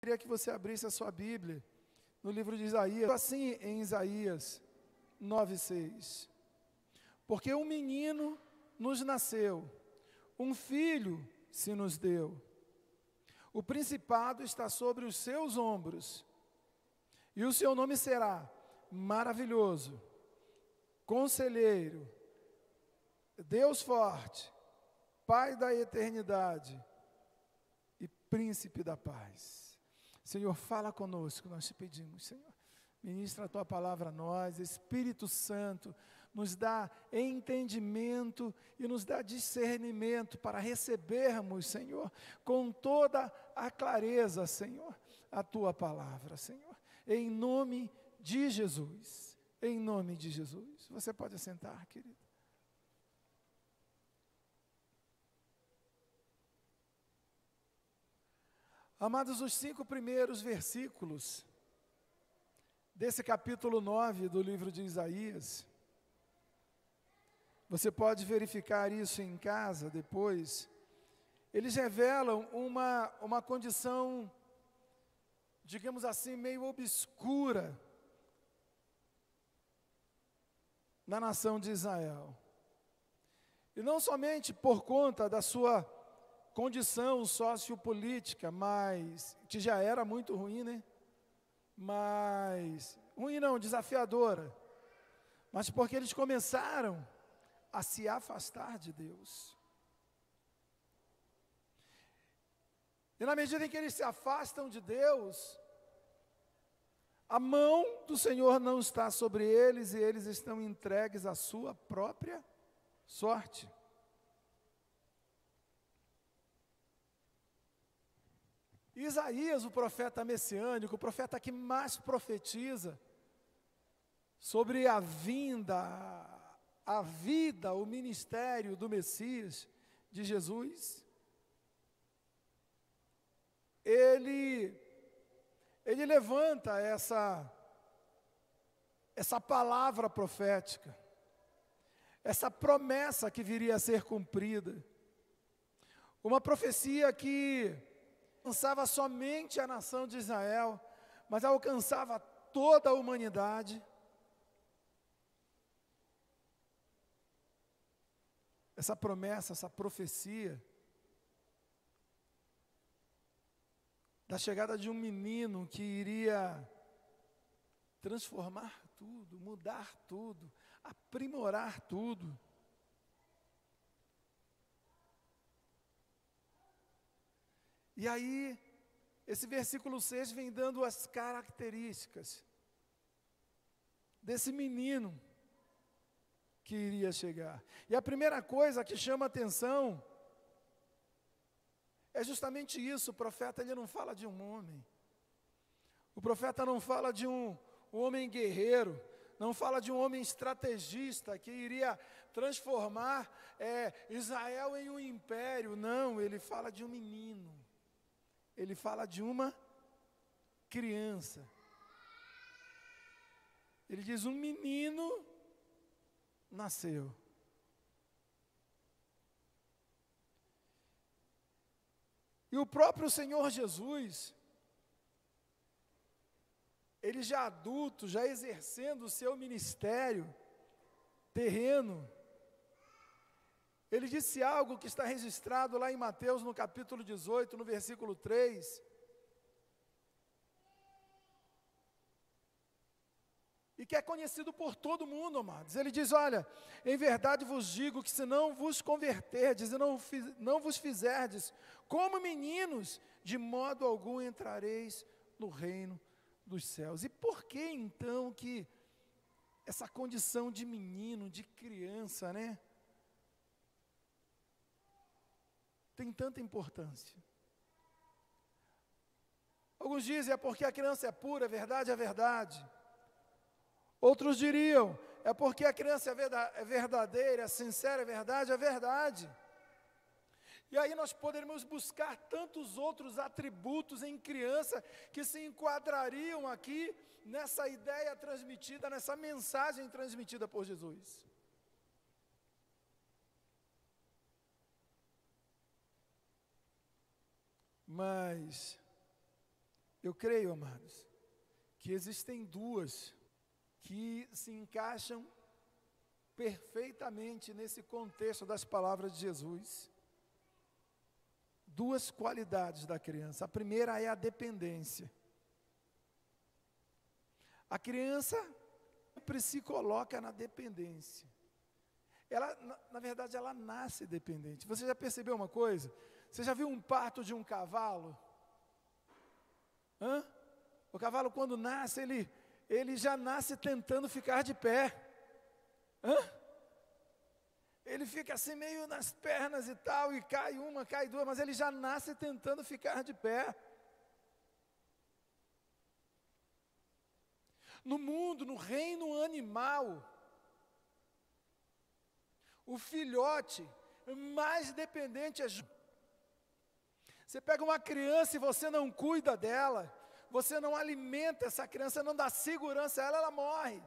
queria que você abrisse a sua Bíblia no livro de Isaías, assim em Isaías 9:6. Porque um menino nos nasceu, um filho se nos deu. O principado está sobre os seus ombros, e o seu nome será Maravilhoso, Conselheiro, Deus Forte, Pai da Eternidade e Príncipe da Paz. Senhor, fala conosco, nós te pedimos, Senhor. Ministra a tua palavra a nós, Espírito Santo, nos dá entendimento e nos dá discernimento para recebermos, Senhor, com toda a clareza, Senhor, a tua palavra, Senhor. Em nome de Jesus, em nome de Jesus. Você pode assentar, querido. Amados, os 5 primeiros versículos desse capítulo 9 do livro de Isaías, você pode verificar isso em casa depois, eles revelam uma condição, digamos assim, meio obscura na nação de Israel. E não somente por conta da sua condição sociopolítica, mas que já era muito ruim, né? Mas, ruim não, desafiadora. Mas porque eles começaram a se afastar de Deus. E na medida em que eles se afastam de Deus, a mão do Senhor não está sobre eles e eles estão entregues à sua própria sorte. Isaías, o profeta messiânico, o profeta que mais profetiza sobre a vinda, a vida, o ministério do Messias, de Jesus, ele levanta essa palavra profética, essa promessa que viria a ser cumprida, uma profecia que alcançava somente a nação de Israel, mas alcançava toda a humanidade. Essa promessa, essa profecia da chegada de um menino que iria transformar tudo, mudar tudo, aprimorar tudo. E aí, esse versículo 6 vem dando as características desse menino que iria chegar. E a primeira coisa que chama a atenção é justamente isso. O profeta, ele não fala de um homem. O profeta não fala de um homem guerreiro, não fala de um homem estrategista que iria transformar Israel em um império. Não, ele fala de um menino. Ele fala de uma criança. Ele diz: um menino nasceu. E o próprio Senhor Jesus, ele já adulto, já exercendo o seu ministério terreno, ele disse algo que está registrado lá em Mateus, no capítulo 18, no versículo 3. E que é conhecido por todo mundo, amados. Ele diz: olha, em verdade vos digo que se não vos converterdes e não vos fizerdes como meninos, de modo algum entrareis no reino dos céus. E por que então que essa condição de menino, de criança, né, tem tanta importância? Alguns dizem: é porque a criança é pura, é verdade, é verdade. Outros diriam: é porque a criança é verdadeira, é sincera, é verdade, é verdade. E aí nós poderíamos buscar tantos outros atributos em criança que se enquadrariam aqui nessa ideia transmitida, nessa mensagem transmitida por Jesus. Mas Eu creio, amados, que existem duas que se encaixam perfeitamente nesse contexto das palavras de Jesus. Duas qualidades da criança. A primeira é a dependência. A criança sempre se coloca na dependência. Ela, na verdade, ela nasce dependente. Você já percebeu uma coisa? Você já viu um parto de um cavalo? O cavalo, quando nasce, ele já nasce tentando ficar de pé. Ele fica assim meio nas pernas e tal, e cai uma, cai duas, mas ele já nasce tentando ficar de pé. No mundo, no reino animal, o filhote mais dependente é... Você pega uma criança e você não cuida dela, você não alimenta essa criança, não dá segurança a ela, ela morre.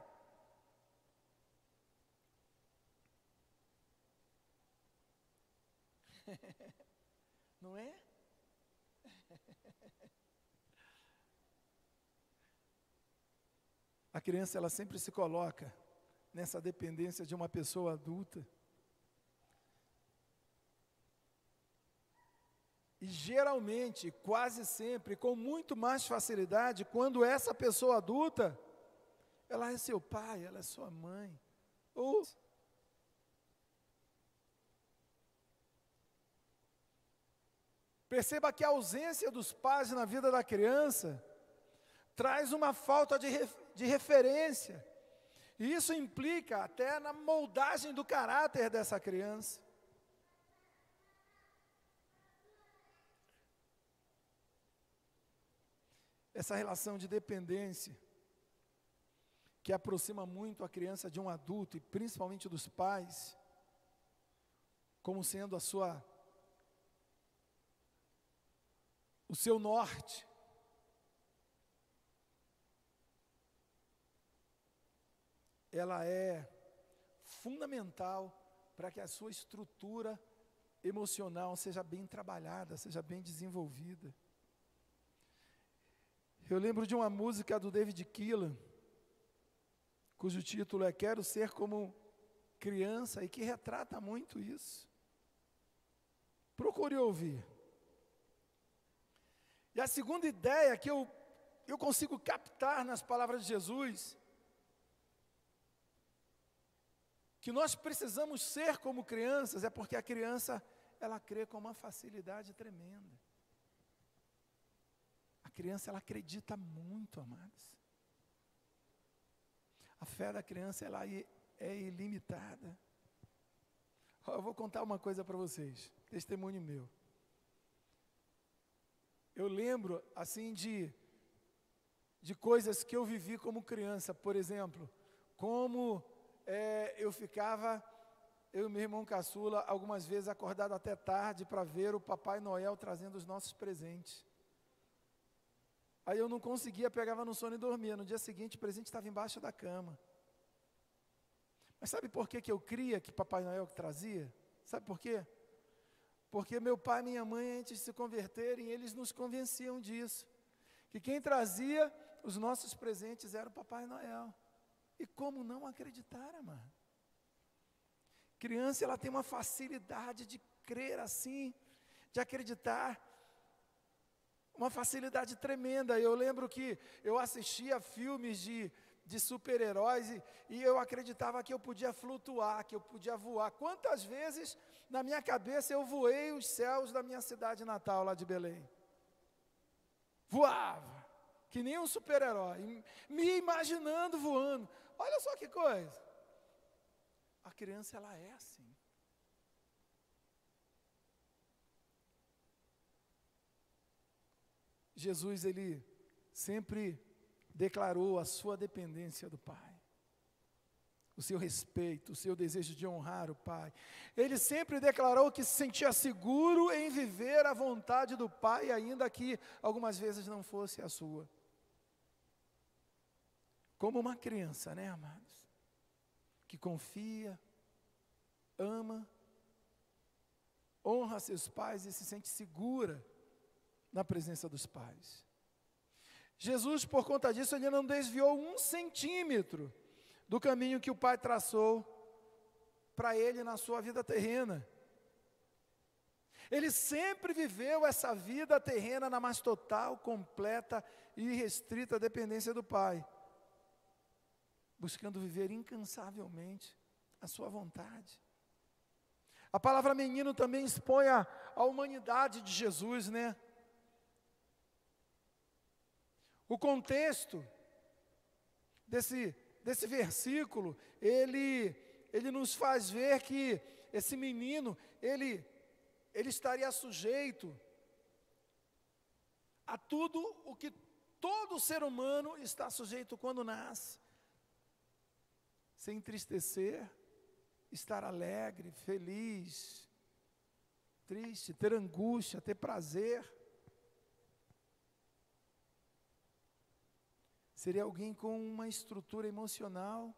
Não é? A criança, ela sempre se coloca nessa dependência de uma pessoa adulta. E geralmente, quase sempre, com muito mais facilidade, quando essa pessoa adulta, ela é seu pai, ela é sua mãe. Ou perceba que a ausência dos pais na vida da criança traz uma falta de referência. E isso implica até na moldagem do caráter dessa criança. Essa relação de dependência, que aproxima muito a criança de um adulto, e principalmente dos pais, como sendo o seu norte. Ela é fundamental para que a sua estrutura emocional seja bem trabalhada, seja bem desenvolvida. Eu lembro de uma música do David Keelan, cujo título é Quero Ser Como Criança, e que retrata muito isso. Procure ouvir. E a segunda ideia que eu consigo captar nas palavras de Jesus, que nós precisamos ser como crianças, é porque a criança, ela crê com uma facilidade tremenda. A criança, ela acredita muito, amados. A fé da criança, ela é ilimitada. Eu vou contar uma coisa para vocês, testemunho meu. Eu lembro, assim, de coisas que eu vivi como criança. Por exemplo, como eu ficava, eu e meu irmão caçula, algumas vezes acordado até tarde para ver o Papai Noel trazendo os nossos presentes. Aí eu não conseguia, pegava no sono e dormia. No dia seguinte o presente estava embaixo da cama. Mas sabe por que eu cria que Papai Noel trazia? Sabe por quê? Porque meu pai e minha mãe, antes de se converterem, eles nos convenciam disso. Que quem trazia os nossos presentes era o Papai Noel. E como não acreditar, amado? Criança, ela tem uma facilidade de crer assim, de acreditar. Uma facilidade tremenda. Eu lembro que eu assistia filmes de super-heróis e eu acreditava que eu podia flutuar, que eu podia voar. Quantas vezes na minha cabeça eu voei os céus da minha cidade natal, lá de Belém? Voava, que nem um super-herói, me imaginando voando. Olha só que coisa. A criança, ela é assim. Jesus, ele sempre declarou a sua dependência do Pai, o seu respeito, o seu desejo de honrar o Pai. Ele sempre declarou que se sentia seguro em viver a vontade do Pai, ainda que algumas vezes não fosse a sua. Como uma criança, né, amados? Que confia, ama, honra seus pais e se sente segura na presença dos pais. Jesus, por conta disso, ele não desviou 1 centímetro do caminho que o Pai traçou para ele na sua vida terrena. Ele sempre viveu essa vida terrena na mais total, completa e irrestrita dependência do Pai, buscando viver incansavelmente a sua vontade. A palavra menino também expõe a humanidade de Jesus, né? O contexto desse versículo, ele nos faz ver que esse menino, ele estaria sujeito a tudo o que todo ser humano está sujeito quando nasce. Se entristecer, estar alegre, feliz, triste, ter angústia, ter prazer. Seria alguém com uma estrutura emocional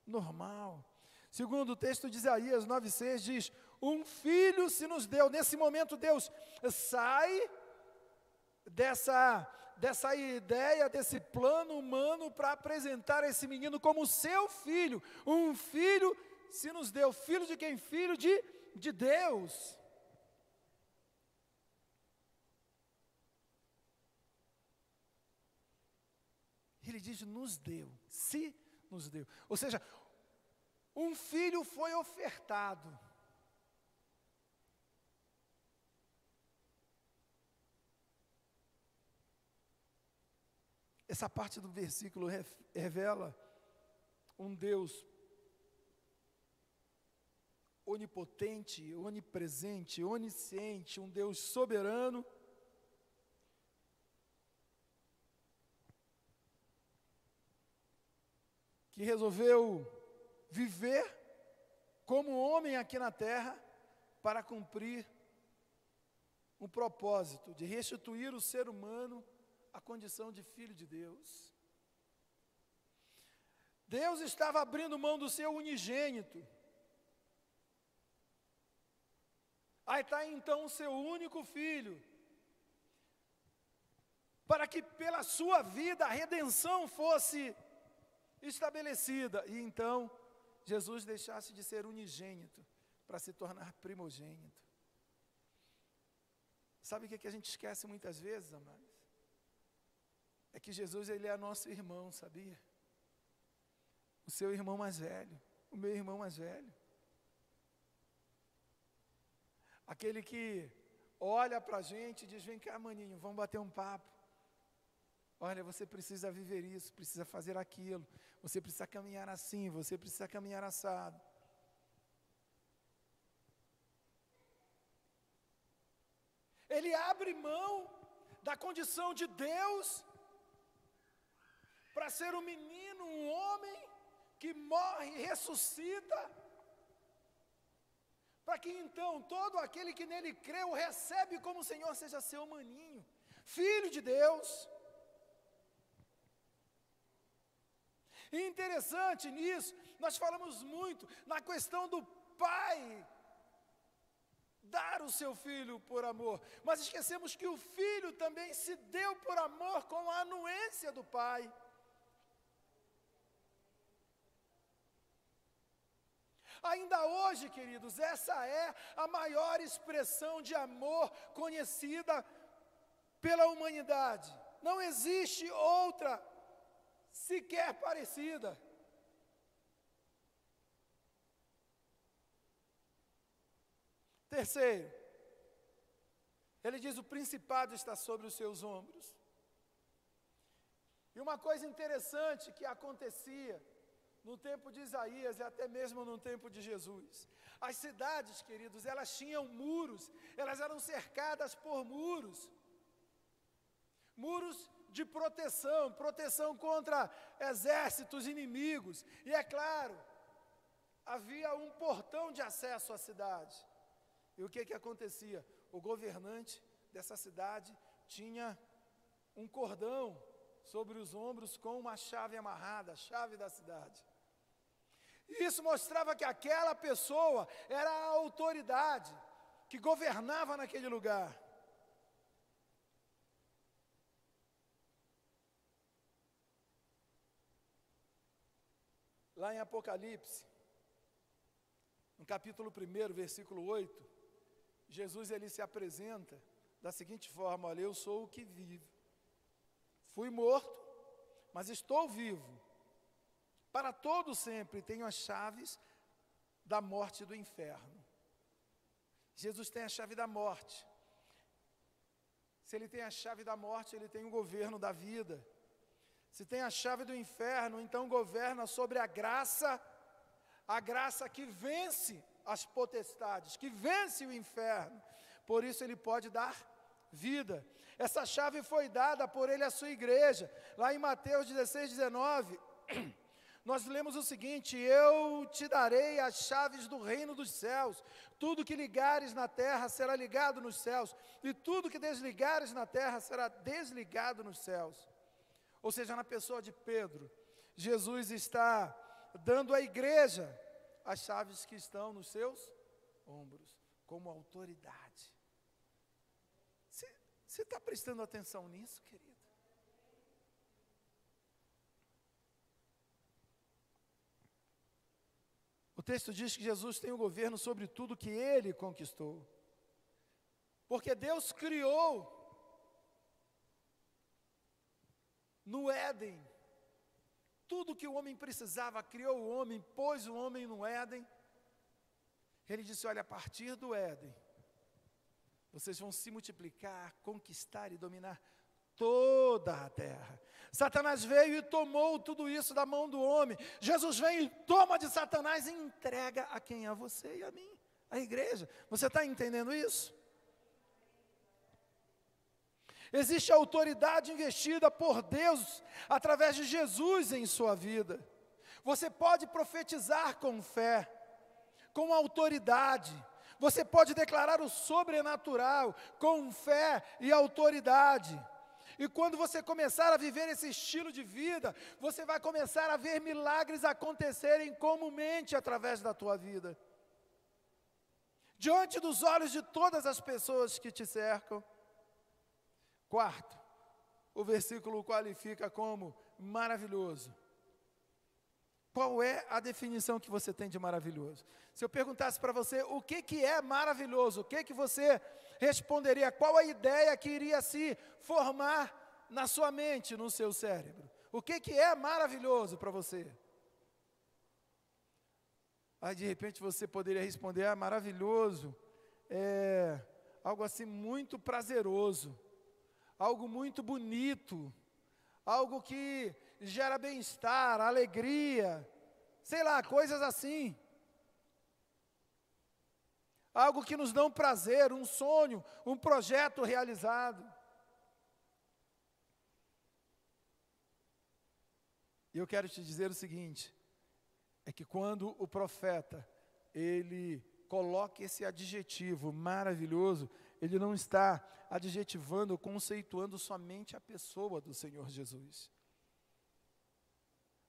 normal. Segundo o texto de Isaías 9,6 diz: um filho se nos deu. Nesse momento Deus sai dessa ideia, desse plano humano para apresentar esse menino como seu filho. Um filho se nos deu. Filho de quem? Filho de Deus. Ele diz: nos deu, se nos deu. Ou seja, um filho foi ofertado. Essa parte do versículo revela um Deus onipotente, onipresente, onisciente, um Deus soberano, que resolveu viver como homem aqui na terra para cumprir um propósito de restituir o ser humano à condição de filho de Deus. Deus estava abrindo mão do seu unigênito. Aí está então o seu único filho, para que pela sua vida a redenção fosse estabelecida, e então Jesus deixasse de ser unigênito para se tornar primogênito. Sabe o que a gente esquece muitas vezes, amados? É que Jesus, ele é nosso irmão, sabia? O seu irmão mais velho, o meu irmão mais velho. Aquele que olha para a gente e diz: vem cá, maninho, vamos bater um papo. Olha, você precisa viver isso, precisa fazer aquilo, você precisa caminhar assim, você precisa caminhar assado. Ele abre mão da condição de Deus para ser um menino, um homem que morre e ressuscita, para que então todo aquele que nele crê o recebe como o Senhor, seja seu maninho, filho de Deus. E interessante nisso, nós falamos muito na questão do pai dar o seu filho por amor, mas esquecemos que o filho também se deu por amor com a anuência do pai. Ainda hoje, queridos, essa é a maior expressão de amor conhecida pela humanidade. Não existe outra sequer parecida. Terceiro, ele diz: o principado está sobre os seus ombros. E uma coisa interessante que acontecia no tempo de Isaías e até mesmo no tempo de Jesus, as cidades, queridos, elas tinham muros, elas eram cercadas por muros de proteção contra exércitos inimigos, e é claro, havia um portão de acesso à cidade. E o que acontecia? O governante dessa cidade tinha um cordão sobre os ombros com uma chave amarrada, a chave da cidade. Isso mostrava que aquela pessoa era a autoridade que governava naquele lugar. lá em Apocalipse, no capítulo 1, versículo 8, Jesus ele se apresenta da seguinte forma: olha, eu sou o que vive. Fui morto, mas estou vivo. Para todo sempre tenho as chaves da morte e do inferno. Jesus tem a chave da morte. Se ele tem a chave da morte, ele tem o governo da vida. Se tem a chave do inferno, então governa sobre a graça que vence as potestades, que vence o inferno. Por isso ele pode dar vida. Essa chave foi dada por ele à sua igreja. Lá em Mateus 16, 19, nós lemos o seguinte: eu te darei as chaves do reino dos céus. Tudo que ligares na terra será ligado nos céus, e tudo que desligares na terra será desligado nos céus. Ou seja, na pessoa de Pedro, Jesus está dando à igreja as chaves que estão nos seus ombros, como autoridade. Você está prestando atenção nisso, querido? O texto diz que Jesus tem o governo sobre tudo que ele conquistou. Porque Deus criou no Éden tudo que o homem precisava, criou o homem, pôs o homem no Éden. Ele disse: olha, a partir do Éden, vocês vão se multiplicar, conquistar e dominar toda a terra. Satanás veio e tomou tudo isso da mão do homem. Jesus vem e toma de Satanás e entrega a quem? A você e a mim, a igreja. Você está entendendo isso? Existe autoridade investida por Deus através de Jesus em sua vida. Você pode profetizar com fé, com autoridade. Você pode declarar o sobrenatural com fé e autoridade. E quando você começar a viver esse estilo de vida, você vai começar a ver milagres acontecerem comumente através da tua vida. Diante dos olhos de todas as pessoas que te cercam. Quarto, o versículo qualifica como maravilhoso. Qual é a definição que você tem de maravilhoso? Se eu perguntasse para você o que é maravilhoso, o que você responderia? Qual a ideia que iria se formar na sua mente, no seu cérebro? O que é maravilhoso para você? Aí de repente você poderia responder: maravilhoso é algo assim muito prazeroso, algo muito bonito, algo que gera bem-estar, alegria, sei lá, coisas assim. Algo que nos dá um prazer, um sonho, um projeto realizado. E eu quero te dizer o seguinte, é que quando o profeta, ele coloca esse adjetivo maravilhoso, ele não está adjetivando, conceituando somente a pessoa do Senhor Jesus.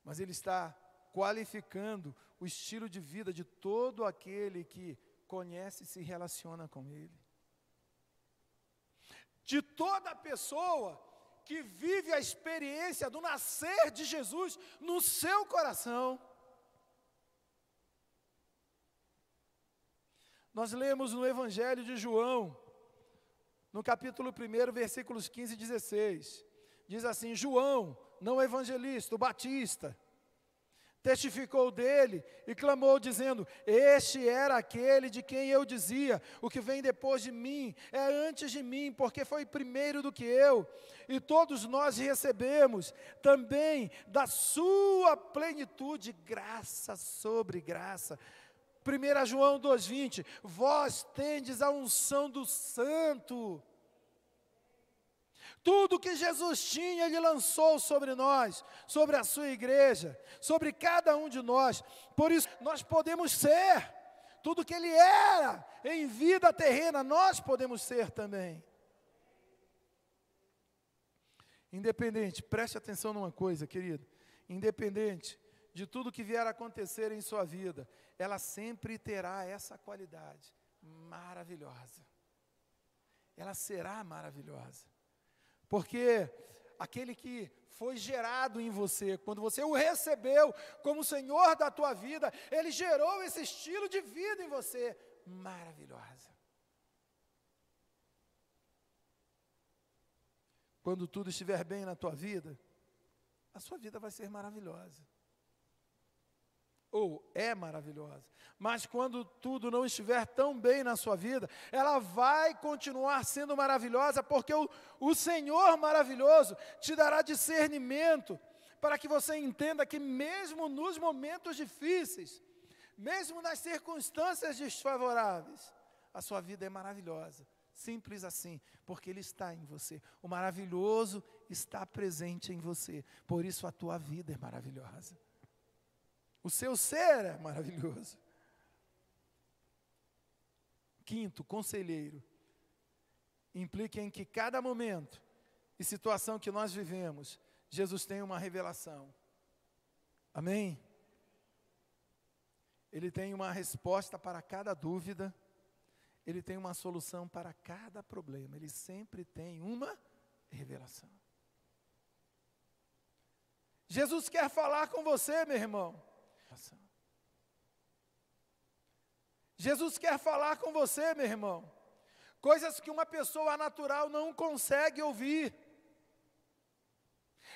Mas ele está qualificando o estilo de vida de todo aquele que conhece e se relaciona com ele. De toda pessoa que vive a experiência do nascer de Jesus no seu coração. Nós lemos no Evangelho de João, no capítulo 1, versículos 15 e 16. Diz assim: João, não evangelista, o Batista, testificou dele e clamou dizendo: este era aquele de quem eu dizia, o que vem depois de mim é antes de mim, porque foi primeiro do que eu. E todos nós recebemos também da sua plenitude graça sobre graça. 1 João 2,20, vós tendes a unção do Santo. Tudo que Jesus tinha, Ele lançou sobre nós, sobre a sua igreja, sobre cada um de nós. Por isso, nós podemos ser tudo que Ele era em vida terrena, nós podemos ser também. Independente, preste atenção numa coisa, querido. Independente de tudo que vier a acontecer em sua vida, ela sempre terá essa qualidade maravilhosa. Ela será maravilhosa. Porque aquele que foi gerado em você, quando você o recebeu como Senhor da tua vida, Ele gerou esse estilo de vida em você, maravilhosa. Quando tudo estiver bem na tua vida, a sua vida vai ser maravilhosa. Ou é maravilhosa. Mas quando tudo não estiver tão bem na sua vida, ela vai continuar sendo maravilhosa, porque o Senhor maravilhoso te dará discernimento, para que você entenda que mesmo nos momentos difíceis, mesmo nas circunstâncias desfavoráveis, a sua vida é maravilhosa. Simples assim, porque Ele está em você. O maravilhoso está presente em você, por isso a tua vida é maravilhosa. O seu ser é maravilhoso. Quinto, conselheiro. Implica em que cada momento e situação que nós vivemos, Jesus tem uma revelação. Amém? Ele tem uma resposta para cada dúvida. Ele tem uma solução para cada problema. Ele sempre tem uma revelação. Jesus quer falar com você, meu irmão. Jesus quer falar com você, meu irmão. Coisas que uma pessoa natural não consegue ouvir.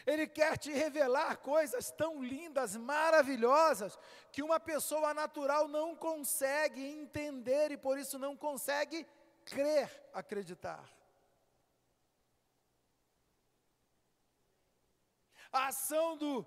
Ele quer te revelar coisas tão lindas, maravilhosas, que uma pessoa natural não consegue entender e por isso não consegue crer, acreditar. A ação do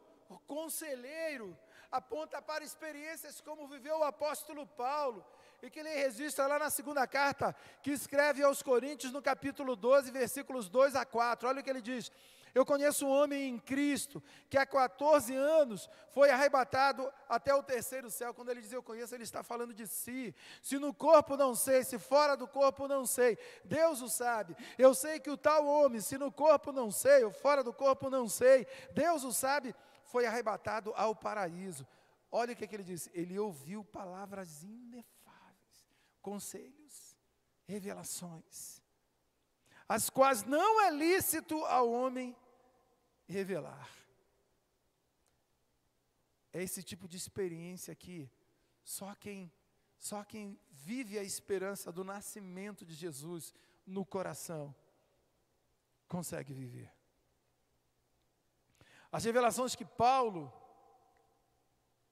conselheiro aponta para experiências como viveu o apóstolo Paulo, e que ele registra lá na segunda carta, que escreve aos Coríntios, no capítulo 12, versículos 2 a 4, olha o que ele diz: eu conheço um homem em Cristo, que há 14 anos foi arrebatado até o terceiro céu. Quando ele diz eu conheço, ele está falando de si. Se no corpo não sei, se fora do corpo não sei, Deus o sabe. Eu sei que o tal homem, se no corpo não sei, ou fora do corpo não sei, Deus o sabe, foi arrebatado ao paraíso. Olha o que ele disse: ele ouviu palavras inefáveis, conselhos, revelações, as quais não é lícito ao homem revelar. É esse tipo de experiência que só quem vive a esperança do nascimento de Jesus no coração consegue viver. As revelações que Paulo,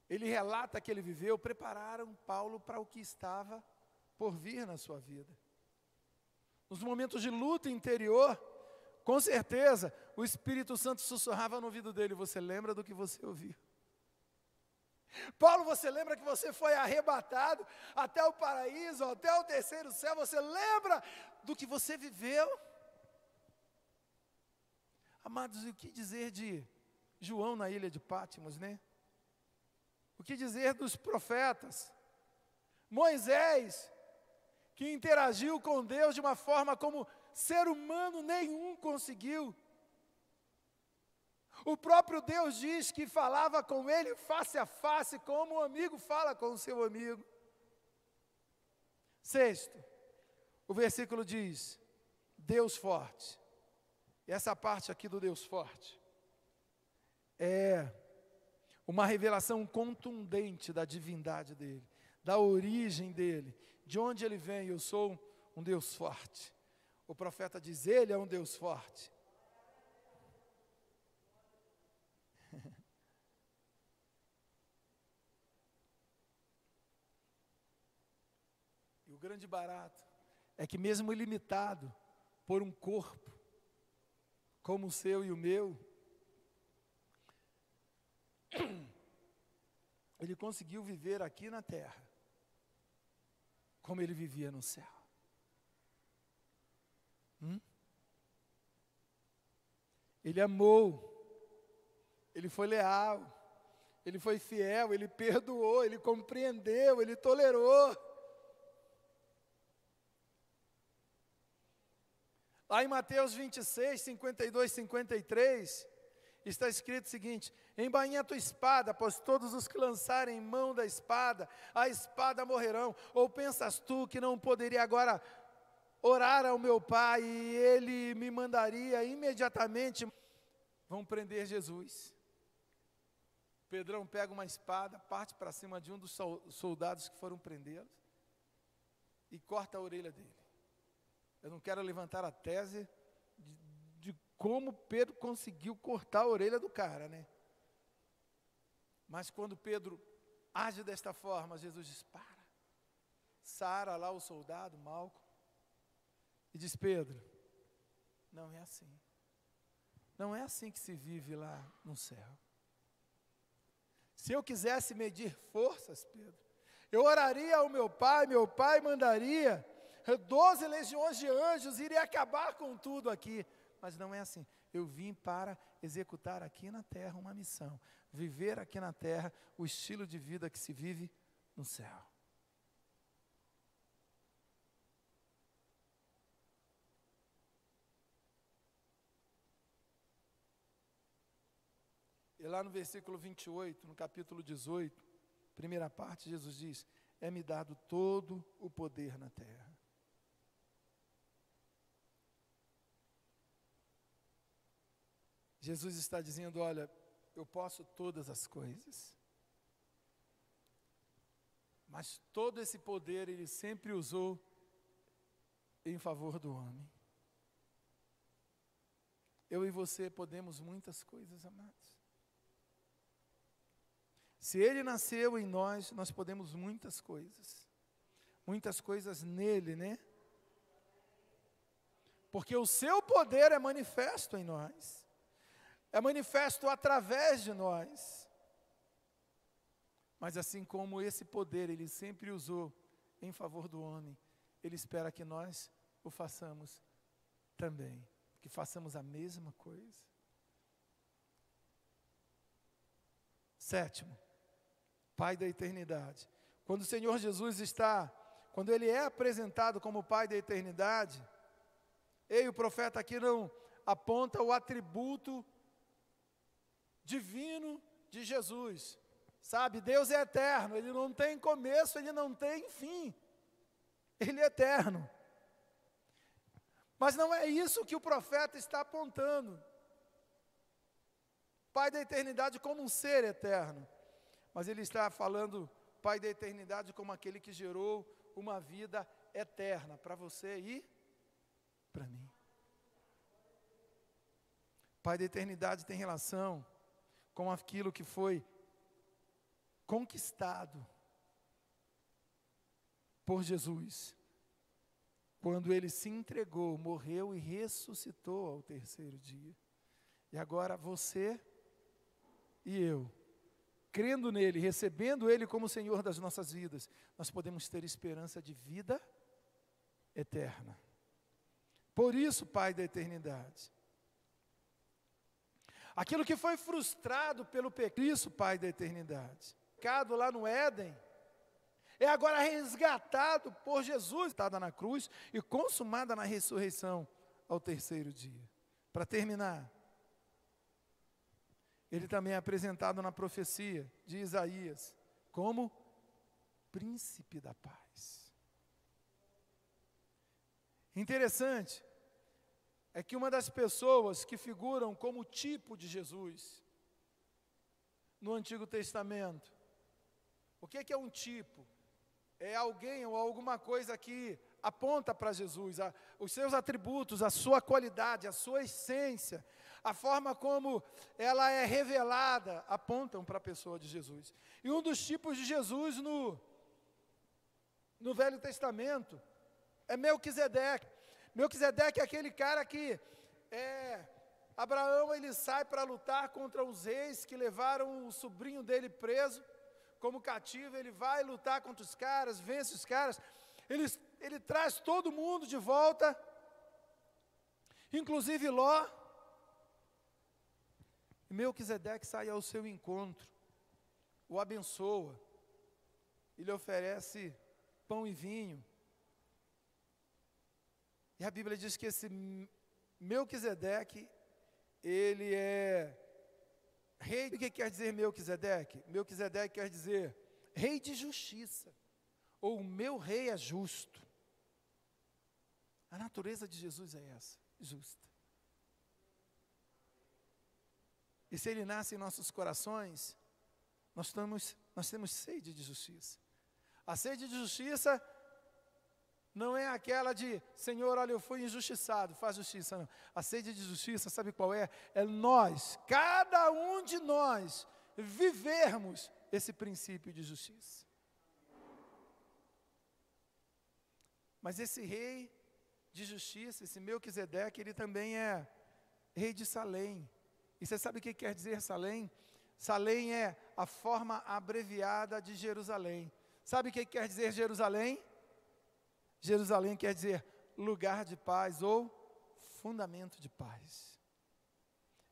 ele relata que ele viveu, prepararam Paulo para o que estava por vir na sua vida. Nos momentos de luta interior, com certeza, o Espírito Santo sussurrava no ouvido dele: você lembra do que você ouviu? Paulo, você lembra que você foi arrebatado até o paraíso, até o terceiro céu? Você lembra do que você viveu? Amados, e o que dizer de João na ilha de Patmos, né? O que dizer dos profetas? Moisés, que interagiu com Deus de uma forma como ser humano nenhum conseguiu. O próprio Deus diz que falava com ele face a face, como um amigo fala com o seu amigo. Sexto, o versículo diz: Deus forte. E essa parte aqui do Deus forte é uma revelação contundente da divindade dele, da origem dele, de onde ele vem. Eu sou um Deus forte. O profeta diz: ele é um Deus forte. E o grande barato é que, mesmo ilimitado por um corpo como o seu e o meu, ele conseguiu viver aqui na terra como ele vivia no céu. Ele amou, ele foi leal, ele foi fiel, ele perdoou, ele compreendeu, ele tolerou. Lá em Mateus 26, 52, 53, está escrito o seguinte: embainha a tua espada, pois todos os que lançarem mão da espada, a espada morrerão. Ou pensas tu que não poderia agora orar ao meu Pai, e Ele me mandaria imediatamente vão prender Jesus. Pedrão pega uma espada, parte para cima de um dos soldados que foram prendê-lo e corta a orelha dele. Eu não quero levantar a tese de como Pedro conseguiu cortar a orelha do cara, né? Mas quando Pedro age desta forma, Jesus diz, para. Sara lá o soldado, Malco, e diz, Pedro, não é assim. Não é assim que se vive lá no céu. Se eu quisesse medir forças, Pedro, eu oraria ao meu pai mandaria 12 legiões de anjos, iria acabar com tudo aqui. Mas não é assim. Eu vim para executar aqui na terra uma missão. Viver aqui na terra o estilo de vida que se vive no céu. E lá no versículo 28, no capítulo 18, primeira parte, Jesus diz, é-me dado todo o poder na terra. Jesus está dizendo, olha, eu posso todas as coisas. Mas todo esse poder Ele sempre usou em favor do homem. Eu e você podemos muitas coisas, amados. Se Ele nasceu em nós, nós podemos muitas coisas. Muitas coisas nele, né? Porque o seu poder é manifesto em nós. É manifesto através de nós. Mas assim como esse poder Ele sempre usou em favor do homem, Ele espera que nós o façamos também. Que façamos a mesma coisa. Sétimo, Pai da eternidade. Quando o Senhor Jesus quando Ele é apresentado como Pai da eternidade, o profeta aqui não aponta o atributo divino de Jesus. Sabe, Deus é eterno, Ele não tem começo, Ele não tem fim. Ele é eterno. Mas não é isso que o profeta está apontando. Pai da eternidade como um ser eterno. Mas ele está falando Pai da eternidade como aquele que gerou uma vida eterna para você e para mim. Pai da eternidade tem relação com aquilo que foi conquistado por Jesus, quando Ele se entregou, morreu e ressuscitou ao terceiro dia. E agora você e eu, crendo nele, recebendo Ele como Senhor das nossas vidas, nós podemos ter esperança de vida eterna. Por isso, Pai da eternidade. Aquilo que foi frustrado pelo pecado, isso, Pai da eternidade. Pecado lá no Éden, é agora resgatado por Jesus, estada na cruz e consumada na ressurreição ao terceiro dia. Para terminar, Ele também é apresentado na profecia de Isaías como príncipe da paz. Interessante é que uma das pessoas que figuram como tipo de Jesus no Antigo Testamento, o que é um tipo? É alguém ou alguma coisa que aponta para Jesus, os seus atributos, a sua qualidade, a sua essência, a forma como ela é revelada, apontam para a pessoa de Jesus. E um dos tipos de Jesus no Velho Testamento é Melquisedeque. Melquisedeque é aquele cara que Abraão, ele sai para lutar contra os reis que levaram o sobrinho dele preso como cativo. Ele vai lutar contra os caras, vence os caras, ele traz todo mundo de volta, inclusive Ló. E Melquisedeque sai ao seu encontro, o abençoa, e lhe oferece pão e vinho. E a Bíblia diz que esse Melquisedeque, ele é rei. O que quer dizer Melquisedeque? Melquisedeque quer dizer rei de justiça, ou o meu rei é justo. A natureza de Jesus é essa, justa. E se ele nasce em nossos corações, nós temos sede de justiça. A sede de justiça não é aquela de, Senhor, olha, eu fui injustiçado, faz justiça, não. A sede de justiça, sabe qual é? É nós, cada um de nós, vivermos esse princípio de justiça. Mas esse rei de justiça, esse Melquisedeque, ele também é rei de Salém. E você sabe o que quer dizer Salém? Salém é a forma abreviada de Jerusalém. Sabe o que quer dizer Jerusalém? Jerusalém quer dizer lugar de paz ou fundamento de paz.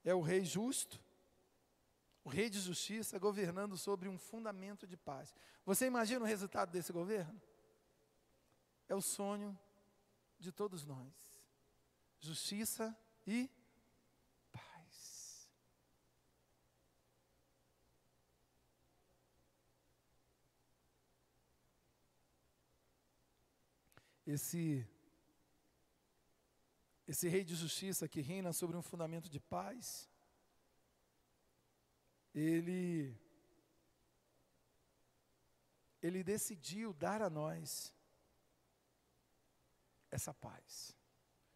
É o rei justo, o rei de justiça, governando sobre um fundamento de paz. Você imagina o resultado desse governo? É o sonho de todos nós. Justiça e paz. Esse rei de justiça que reina sobre um fundamento de paz, ele decidiu dar a nós essa paz.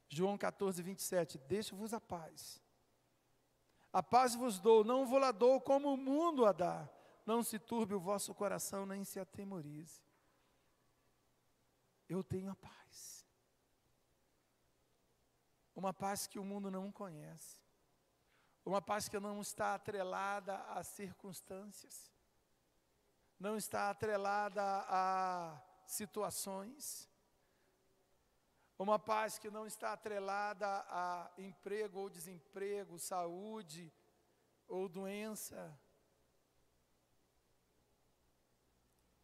João 14, 27, deixo-vos a paz. A paz vos dou, não vou lá dou como o mundo a dá. Não se turbe o vosso coração, nem se atemorize. Eu tenho a paz. Uma paz que o mundo não conhece. Uma paz que não está atrelada às circunstâncias. Não está atrelada a situações. Uma paz que não está atrelada a emprego ou desemprego, saúde ou doença.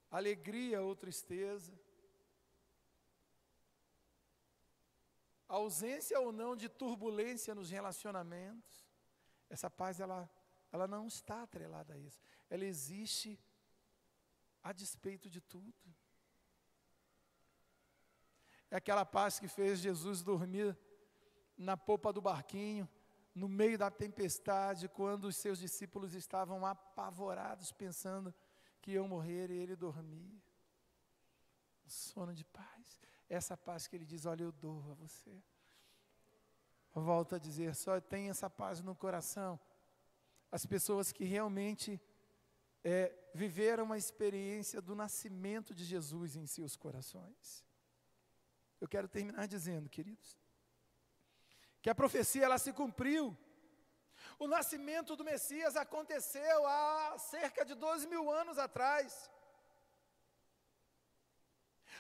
Alegria ou tristeza. Ausência ou não de turbulência nos relacionamentos. Essa paz, ela não está atrelada a isso. Ela existe a despeito de tudo. É aquela paz que fez Jesus dormir na popa do barquinho, no meio da tempestade, quando os seus discípulos estavam apavorados, pensando que iam morrer, e ele dormia. Um sono de paz. Essa paz que ele diz, olha, eu dou a você. Eu volto a dizer, só tem essa paz no coração as pessoas que realmente viveram a experiência do nascimento de Jesus em seus corações. Eu quero terminar dizendo, queridos, que a profecia ela se cumpriu. O nascimento do Messias aconteceu há cerca de 12.000 anos atrás.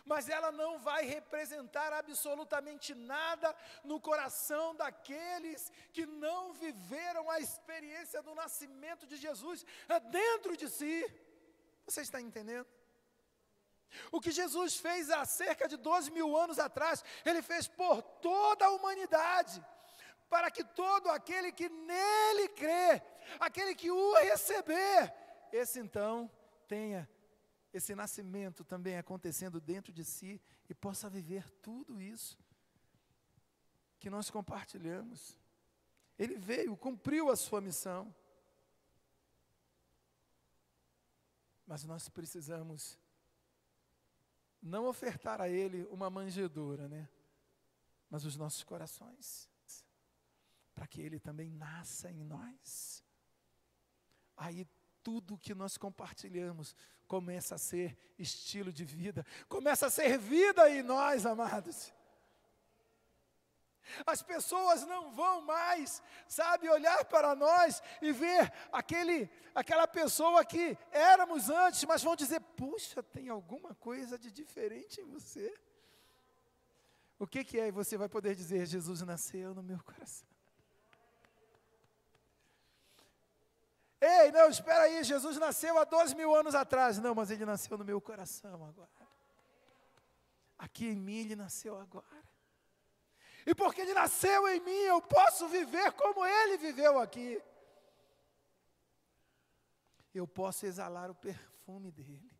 Mas ela não vai representar absolutamente nada no coração daqueles que não viveram a experiência do nascimento de Jesus dentro de si. Você está entendendo? O que Jesus fez há cerca de 12.000 anos atrás, Ele fez por toda a humanidade, para que todo aquele que nele crê, aquele que o receber, esse então tenha esse nascimento também acontecendo dentro de si e possa viver tudo isso que nós compartilhamos. Ele veio, cumpriu a sua missão. Mas nós precisamos não ofertar a Ele uma manjedoura, né? Mas os nossos corações, para que Ele também nasça em nós. Aí tudo que nós compartilhamos começa a ser estilo de vida, começa a ser vida em nós, amados. As pessoas não vão mais, sabe, olhar para nós e ver aquela pessoa que éramos antes, mas vão dizer, puxa, tem alguma coisa de diferente em você. O que é? E você vai poder dizer, Jesus nasceu no meu coração. Ei, não, espera aí, Jesus nasceu há 12.000 anos atrás. Não, mas Ele nasceu no meu coração agora. Aqui em mim Ele nasceu agora. E porque Ele nasceu em mim, eu posso viver como Ele viveu aqui. Eu posso exalar o perfume dEle,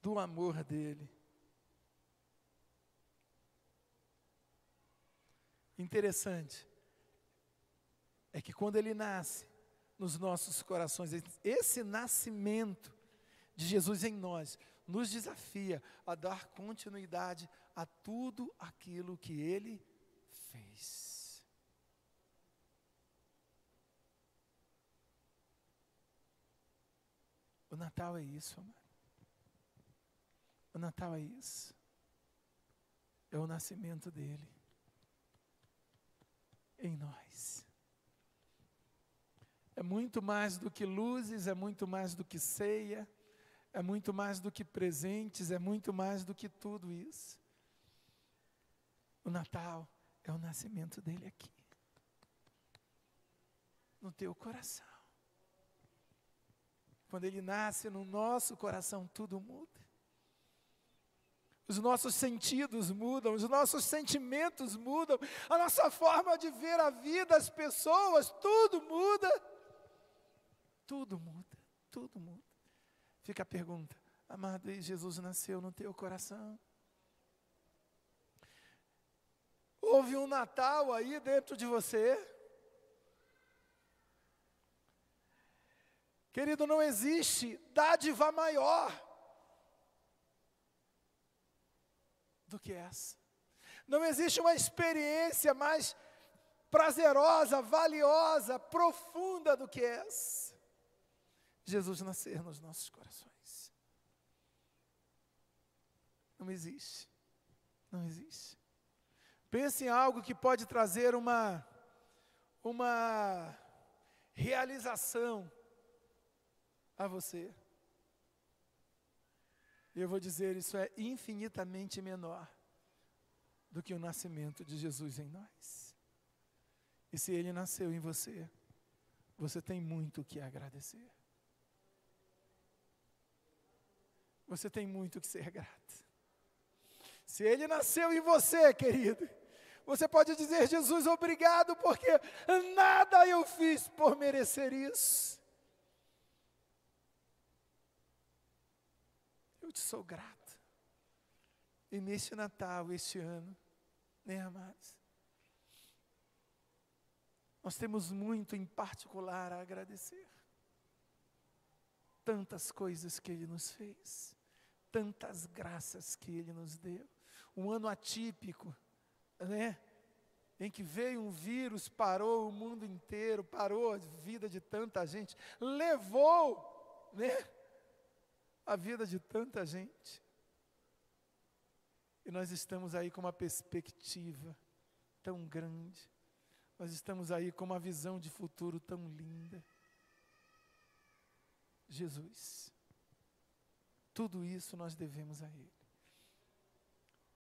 do amor dEle. Interessante é que quando Ele nasce, nos nossos corações. Esse nascimento de Jesus em nós nos desafia a dar continuidade a tudo aquilo que Ele fez. O Natal é isso, amado. O Natal é isso. É o nascimento dele em nós. É muito mais do que luzes, é muito mais do que ceia, é muito mais do que presentes, é muito mais do que tudo isso. O Natal é o nascimento dele aqui, no teu coração. Quando ele nasce no nosso coração, tudo muda. Os nossos sentidos mudam, os nossos sentimentos mudam, a nossa forma de ver a vida, as pessoas, tudo muda. Tudo muda, tudo muda. Fica a pergunta, amado, e Jesus nasceu no teu coração? Houve um Natal aí dentro de você? Querido, não existe dádiva maior do que essa. Não existe uma experiência mais prazerosa, valiosa, profunda do que essa. Jesus nascer nos nossos corações. Não existe. Não existe. Pense em algo que pode trazer uma realização a você. E eu vou dizer, isso é infinitamente menor do que o nascimento de Jesus em nós. E se Ele nasceu em você, você tem muito o que agradecer. Você tem muito o que ser grato. Se Ele nasceu em você, querido, você pode dizer, Jesus, obrigado, porque nada eu fiz por merecer isso. Eu te sou grato. E neste Natal, este ano, né, amados? Nós temos muito em particular a agradecer. Tantas coisas que Ele nos fez, tantas graças que Ele nos deu. Um ano atípico, né? Em que veio um vírus, parou o mundo inteiro, parou a vida de tanta gente, levou, né, a vida de tanta gente. E nós estamos aí com uma perspectiva tão grande, nós estamos aí com uma visão de futuro tão linda. Jesus, tudo isso nós devemos a Ele.